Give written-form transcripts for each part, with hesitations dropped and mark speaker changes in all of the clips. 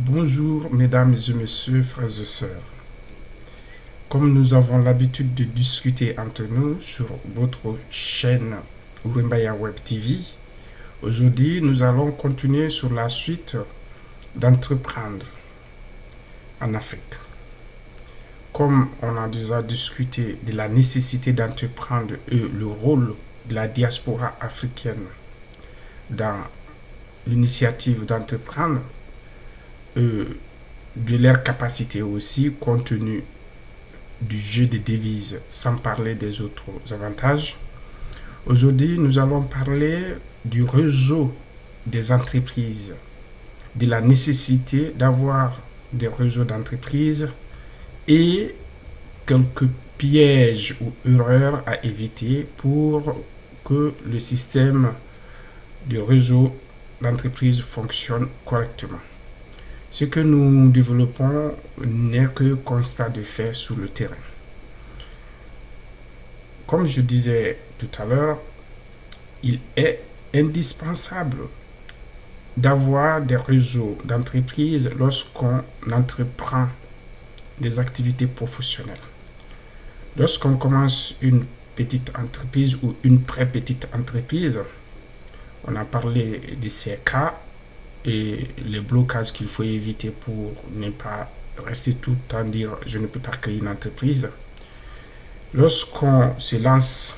Speaker 1: Bonjour mesdames et messieurs, frères et sœurs. Comme nous avons l'habitude de discuter entre nous sur votre chaîne Urimbaya Web TV, aujourd'hui nous allons continuer sur la suite d'entreprendre en Afrique. Comme on a déjà discuté de la nécessité d'entreprendre et le rôle de la diaspora africaine dans l'initiative d'entreprendre, de leur capacité aussi compte tenu du jeu des devises sans parler des autres avantages. Aujourd'hui, nous allons parler du réseau des entreprises, de la nécessité d'avoir des réseaux d'entreprises et quelques pièges ou erreurs à éviter pour que le système de réseau d'entreprise fonctionne correctement. Ce que nous développons n'est que constat de fait sur le terrain. Comme je disais tout à l'heure, il est indispensable d'avoir des réseaux d'entreprises lorsqu'on entreprend des activités professionnelles. Lorsqu'on commence une petite entreprise ou une très petite entreprise, on a parlé de ces cas et les blocages qu'il faut éviter pour ne pas rester tout le temps dire je ne peux pas créer une entreprise. Lorsqu'on se lance,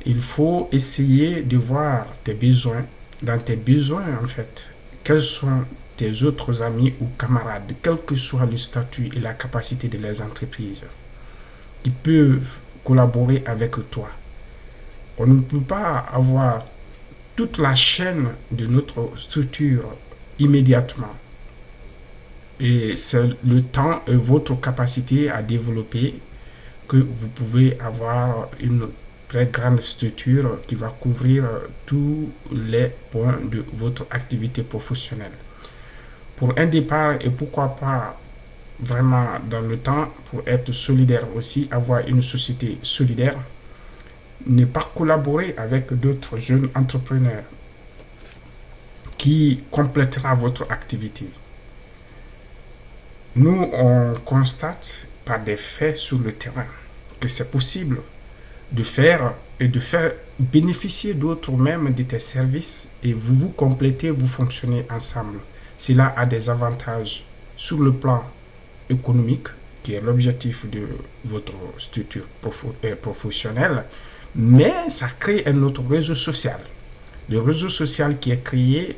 Speaker 1: il faut essayer de voir tes besoins. Dans tes besoins, en fait, quels sont tes autres amis ou camarades, quel que soit le statut et la capacité de les entreprises, qui peuvent collaborer avec toi. On ne peut pas avoir toute la chaîne de notre structure immédiatement. Et c'est le temps et votre capacité à développer que vous pouvez avoir une très grande structure qui va couvrir tous les points de votre activité professionnelle. Pour un départ et pourquoi pas vraiment dans le temps, pour être solidaire aussi, avoir une société solidaire, ne pas collaborer avec d'autres jeunes entrepreneurs qui complétera votre activité. Nous, on constate par des faits sur le terrain que c'est possible de faire et de faire bénéficier d'autres même de tes services et vous vous complétez, vous fonctionnez ensemble. Cela a des avantages sur le plan économique, qui est l'objectif de votre structure professionnelle, mais ça crée un autre réseau social. Le réseau social qui est créé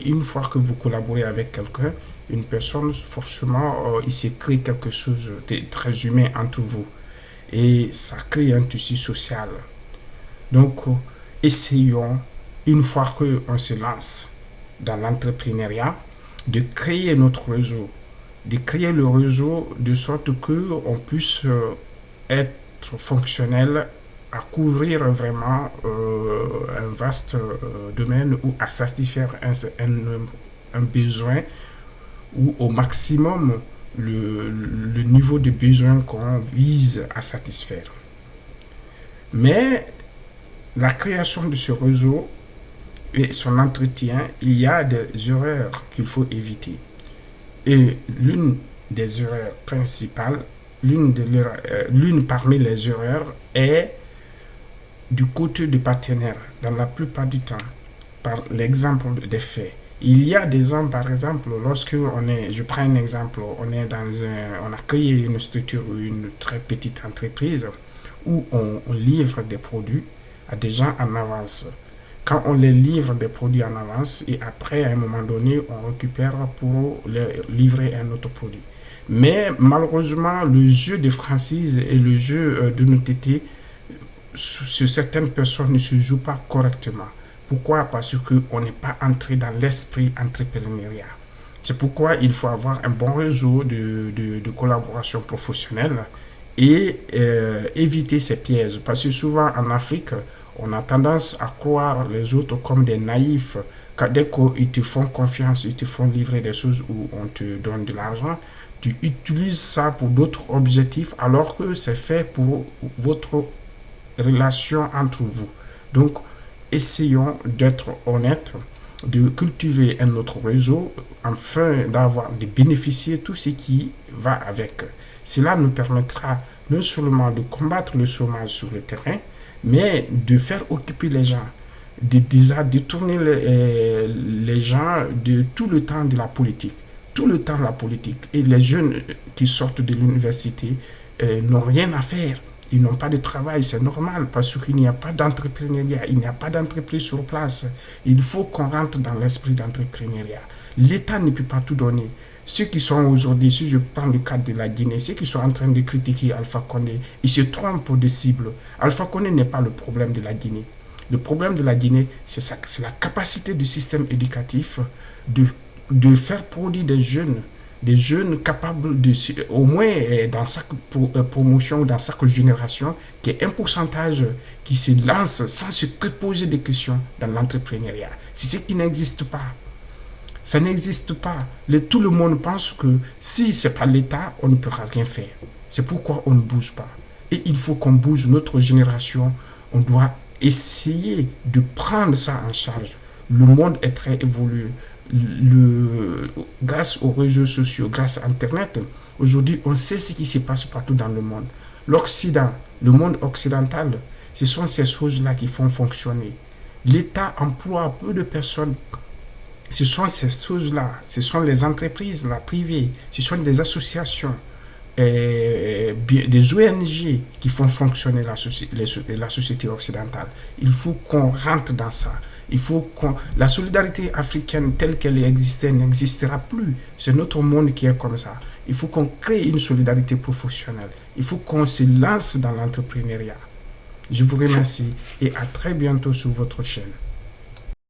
Speaker 1: une fois que vous collaborez avec quelqu'un, une personne, forcément, il se crée quelque chose de très humain entre vous. Et ça crée un tissu social. Donc, essayons, une fois qu'on se lance dans l'entrepreneuriat, de créer notre réseau, de créer le réseau de sorte qu'on puisse être fonctionnel à couvrir vraiment un vaste domaine ou à satisfaire un besoin ou au maximum le niveau de besoin qu'on vise à satisfaire. Mais la création de ce réseau et son entretien, il y a des erreurs qu'il faut éviter. Et l'une des erreurs principales, l'une parmi les erreurs est du côté du partenaire, dans la plupart du temps, par l'exemple des faits. Il y a des gens, par exemple, je prends un exemple, on a créé une structure ou une très petite entreprise où on livre des produits à des gens en avance. Quand on les livre des produits en avance et après, à un moment donné, on récupère pour les livrer un autre produit. Mais malheureusement, le jeu de franchise et le jeu de notoriété sur certaines personnes ne se joue pas correctement. Pourquoi? Parce qu'on n'est pas entré dans l'esprit entrepreneurial. C'est pourquoi il faut avoir un bon réseau de collaboration professionnelle et éviter ces pièges. Parce que souvent en Afrique, on a tendance à croire les autres comme des naïfs. Dès qu'ils te font confiance, ils te font livrer des choses ou on te donne de l'argent, tu utilises ça pour d'autres objectifs alors que c'est fait pour votre relation entre vous. Donc, essayons d'être honnêtes, de cultiver un autre réseau afin d'avoir de bénéficier tout ce qui va avec. Cela nous permettra non seulement de combattre le chômage sur le terrain, mais de faire occuper les gens, de déjà détourner les gens de tout le temps de la politique. Tout le temps la politique. Et les jeunes qui sortent de l'université n'ont rien à faire. Ils n'ont pas de travail, c'est normal, parce qu'il n'y a pas d'entrepreneuriat, il n'y a pas d'entreprise sur place. Il faut qu'on rentre dans l'esprit d'entrepreneuriat. L'État ne peut pas tout donner. Ceux qui sont aujourd'hui, si je prends le cadre de la Guinée, ceux qui sont en train de critiquer Alpha Condé, ils se trompent de cible. Alpha Condé n'est pas le problème de la Guinée. Le problème de la Guinée, c'est la capacité du système éducatif de faire produire des jeunes capables de, au moins dans chaque promotion, dans chaque génération, qu'il y ait un pourcentage qui se lance sans se poser des questions dans l'entrepreneuriat. C'est ce qui n'existe pas. Ça n'existe pas. Tout le monde pense que si ce n'est pas l'État, on ne pourra rien faire. C'est pourquoi on ne bouge pas. Et il faut qu'on bouge, notre génération. On doit essayer de prendre ça en charge. Le monde est très évolué. Grâce aux réseaux sociaux, grâce à Internet, aujourd'hui, on sait ce qui se passe partout dans le monde. L'Occident, le monde occidental, ce sont ces choses-là qui font fonctionner. L'État emploie peu de personnes. Ce sont ces choses-là, ce sont les entreprises privées, ce sont des associations, des ONG qui font fonctionner la société occidentale. Il faut qu'on rentre dans ça. La solidarité africaine telle qu'elle existait n'existera plus. C'est notre monde qui est comme ça. Il faut qu'on crée une solidarité professionnelle. Il faut qu'on se lance dans l'entrepreneuriat. Je vous remercie et à très bientôt sur votre chaîne.